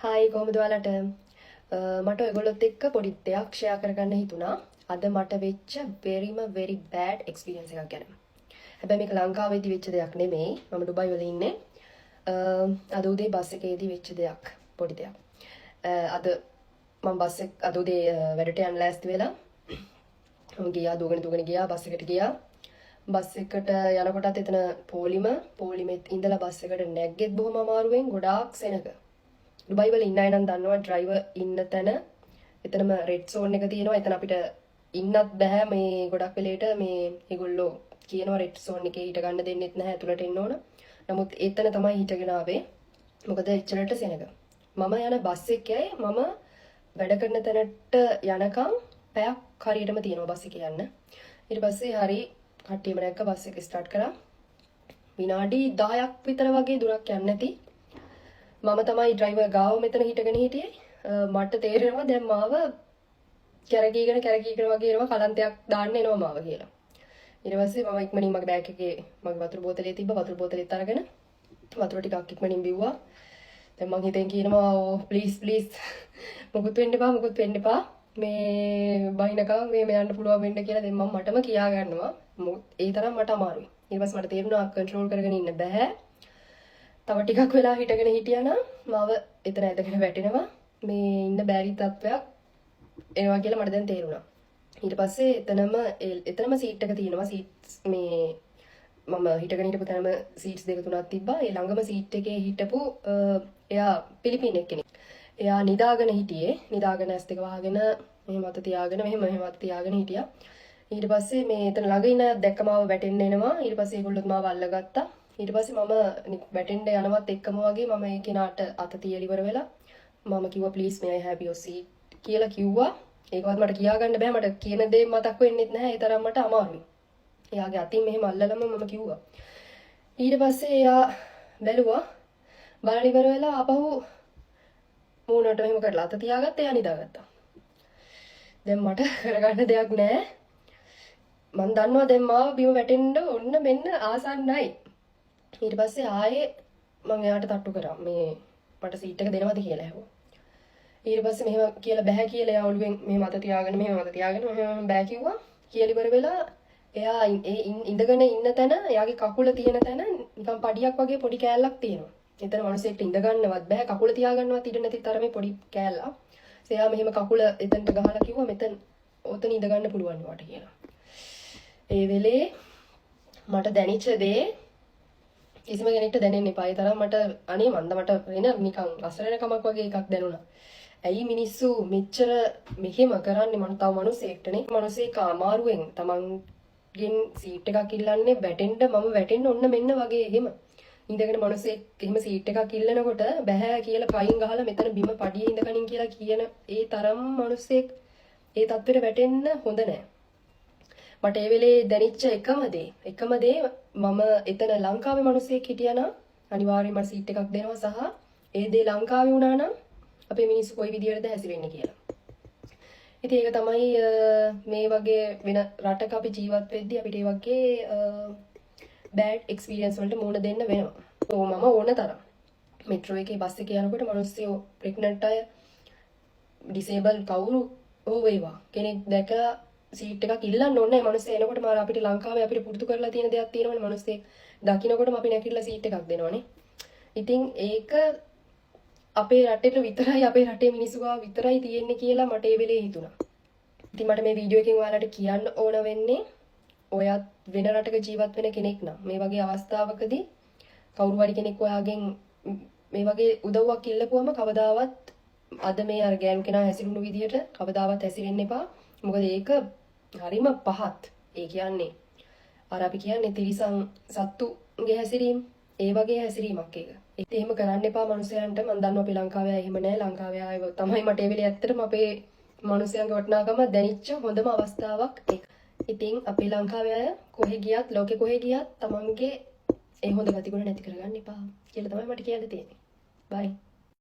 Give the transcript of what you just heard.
Hi කොහොමද ඔයාලට මට ඔයගොල්ලොත් එක්ක පොඩි දෙයක් ෂෙයා කරගන්න හිතුණා. අද මට වෙච්ච very bad experience එකක් ගැන. හැබැයි මේක ලංකාවේදී වෙච්ච දෙයක් නෙමෙයි. මම ඩුබයි වල ඉන්නේ. අද උදේ බස් එකේදී වෙච්ච දෙයක් පොඩි දෙයක්. අද අද උදේ වැඩට යන්න ලෑස්ති වෙලා මම ගියා දුවගෙන ගියා බස් එකට ගියා. බස් එකට යනකොටත් එතන පොලිමෙත් ඉඳලා බස් එකට නැග්ගෙත් බොහොම අමාරුවෙන් ගොඩාක් සෙනඟ. ඩුබයි වල ඉන්න අය නම් දන්නවා ඩ්‍රයිවර් ඉන්න තැන එතනම රෙඩ් සෝන් එක තියෙනවා. එතන අපිට ඉන්නත් බෑ මේ ගොඩක් වෙලේට මේ ඒගොල්ලෝ කියනවා රෙඩ් සෝන් එකේ හිට ගන්න දෙන්නෙත් නැහැ ඇතුළට එන්න ඕන. නමුත් එතන තමයි හිටගෙන ආවේ. මොකද එච්චරට සෙනඟ. මම යන බස් එකේ මම වැඩ කරන තැනට යනකම් පැයක් හරියටම තියෙනවා බස් එකේ යන්න. ඊට පස්සේ හරි කට්ටියම නැග්ග බස් එක ස්ටාර්ට් කරා. විනාඩි 10ක් විතර වගේ දුරක් යන්නේ නැති මම තමයි ඩ්‍රයිවර් ගාව මෙතන හිටගෙන හිටියේ. මට තේරෙනවා දැන් මාව කැරකීගෙන වගේ එනවා කලන්තයක් දාන්න එනවා මාව කියලා. ඊට පස්සේ මම ඉක්මනින් මගේ බෑග් එකේ මගේ වතුර බෝතලේ තිබ්බ වතුර බෝතලෙත් අරගෙන වතුර ටිකක් ඉක්මනින් බිව්වා. දැන් මං හිතෙන් කියනවා ප්ලීස් මොකුත් වෙන්න එපා මේ බයිනකම් මේ යන්න පුළුවන් වෙන්න කියලා දැන් මම මටම කියා ගන්නවා. ඒ තරම් මට අමාරුයි. ඊට පස්සේ මට තේරුණා කන්ට්‍රෝල් කරගෙන ඉන්න බෑ. තව ටිකක් වෙලා හිටගෙන හිටියානම් මාව එතන ඇදගෙන වැටෙනවා. මේ ඉන්න බැරි තත්වයක් එනවා කියලා මට දැන් තේරුණා. ඊට පස්සේ එතනම සීට් එක තියෙනවා. සීට්ස් මේ මම හිටගෙන හිටපු තැනම සීට්ස් දෙක තුනක් තිබ්බා. ඒ ළඟම සීට් එකේ හිටපු එයා පිලිපින් එක්කෙනෙක්. එයා නිදාගෙන හිටියේ. නිදාගෙන ඇස් දෙක වහගෙන මෙහෙම අත තියාගෙන මෙහෙම අත තියාගෙන හිටියා. ඊට පස්සේ මේ එතන ළඟ ඉන්න අය දැක්ක මාව වැටෙන්න එනවා. ඊට පස්සේ ඒගොල්ලොත් මාව අල්ලගත්තා. ඊට පස්සේ මම වැටෙන්න යනවත් එක්කම වගේ මම ඒ කෙනාට අත තියලා ඉවර වෙලා මම කිව්වා please may I have your seat කියලා කිව්වා. ඒකවත් මට කියා ගන්න බෑ. මට කියන දේ මතක් වෙන්නේ නැහැ. ඒ තරම් මට අමාරුයි. එයාගේ අතින් මෙහෙම අල්ලලම මම කිව්වා. ඊට පස්සේ එයා බැලුවා. බලලා ඉවර වෙලා ආපහු මූණට මෙහෙම කරලා අත තියාගත්ත. එයා නිදාගත්තා. දැන් මට කරගන්න දෙයක් නැහැ. මම දන්නවා දැන් මාව බිම වැටෙන්න ඔන්න මෙන්න ආසන්නයි. ඊට පස්සේ ආයේ මම එයාට තට්ටු කරා මේ මට සීට් එක දෙනවද කියලා ඇහුවා. ඊට පස්සේ මෙහෙම කියලා බෑ කියලා එයා ඔළුවෙන් මෙහෙම අත තියාගෙන මෙහෙම බෑ කිව්වා. කියලා ඉවර වෙලා එයා ඉඳගෙන ඉන්න තැන එයාගේ කකුල තියෙන තැන නිකන් පඩියක් වගේ පොඩි කෑල්ලක් තියෙනවා. එතන මිනිස්සෙක්ට ඉඳ ගන්නවත් බෑ කකුල තියාගන්නවත් ඉඩ නැති තරමේ පොඩි කෑල්ලක්. එයා මෙහෙම කකුල එතනට ගහලා කිව්වා මෙතන ඔතන ඉඳ ගන්න පුළුවන් වට කියලා. ඒ වෙලේ මට දැනෙච්ච දේ කිසිම කෙනෙක්ට දැනෙන්න එපා. ඒ තරම් මට අනේ මට වෙන නිකන් අසරණකමක් වගේ එකක් දැනුණා. ඇයි මිනිස්සු මෙච්චර මෙහෙම කරන්නේ? මම තව මිනිස්සෙක්ටනේ. මිනිස්සෙක් අමාරුවෙන් තමන්ගෙන් සීට් එකක් ඉල්ලන්නේ මම වැටෙන්න ඔන්න මෙන්න වගේ එහෙම. ඉඳගෙන මිනිස්සෙක් එහෙම සීට් එකක් ඉල්ලනකොට බෑ කියලා පයින් ගහලා මෙතන බිම පඩියේ ඉඳගනින් කියලා කියන ඒ තරම් මිනිස්සෙක් ඒ තත්ත්වෙට වැටෙන්න හොඳ නෑ. මට ඒ වෙලේ දැනෙච්ච එකම දේ මම එතන ලංකාවේ මිනිස්සෙක් හිටියානම් අනිවාර්යයෙන්ම මට සීට් එකක් දෙනවා සහ ඒ දේ ලංකාවේ වුණා නම් අපේ මිනිස්සු කොයි විදියටද හැසිරෙන්නේ කියලා. ඉතින් ඒක තමයි මේ වගේ වෙන රටක අපි ජීවත් වෙද්දී අපිට මේ වගේ බෑඩ් එක්ස්පීරියන්ස් වලට මුහුණ දෙන්න වෙනවා. මම ඕන තරම් මෙට්‍රෝ එකේ බස් එකේ යනකොට මිනිස්සු ප්‍රෙග්නන්ට් අය ඩිසේබල් කවුරු වේවා කෙනෙක් දැකලා සීට් එකක් ඉල්ලන්න ඕනේ නැහැ. මිනිස්සු එනකොට මාර අපිට ලංකාවේ අපිට පුරුදු කරලා තියෙන දෙයක් තියෙනවනේ. මිනිස්සු දකින්නකොටම අපි නැගිටලා සීට් එකක් දෙනවනේ. ඉතින් ඒක අපේ රටේට විතරයි අපේ රටේ මිනිස්සු ගාව විතරයි තියෙන්නේ කියලා මට ඒ වෙලේ හිතුණා. ඉතින් මට මේ වීඩියෝ එකෙන් ඔයාලට කියන්න ඕන වෙන්නේ ඔයත් වෙන රටක ජීවත් වෙන කෙනෙක් නම් මේ වගේ අවස්ථාවකදී කවුරු හරි කෙනෙක් ඔයාගෙන් මේ වගේ උදව්වක් ඉල්ලපුවම කවදාවත් අද මේ අර ගෑනු කෙනා හැසිරුණු විදියට කවදාවත් හැසිරෙන්න එපා. මොකද ඒක හරිම පහත්. ඒ කියන්නේ අර අපි කියන්නේ තිරිසන් සත්තුගේ හැසිරීම ඒ වගේ හැසිරීමක් ඒක. ඒත් එහෙම කරන්න එපා මනුස්සයන්ට. මම දන්නවා අපි ලංකාවේ අය එහෙම නැහැ. ලංකාවේ අය තමයි මට ඒ වෙලේ ඇත්තටම අපේ මනුස්සයන්ගේ වටිනාකම දැනෙච්ච හොඳම අවස්ථාවක් ඒක. ඉතින් අපේ ලංකාවේ අය කොහෙ ගියත් ලෝකෙ කොහෙ ගියත් තමන්ගේ ඒ හොඳ ගතිගුණ නැති කරගන්න එපා කියලා තමයි මට කියන්න තියෙන්නේ. බයි.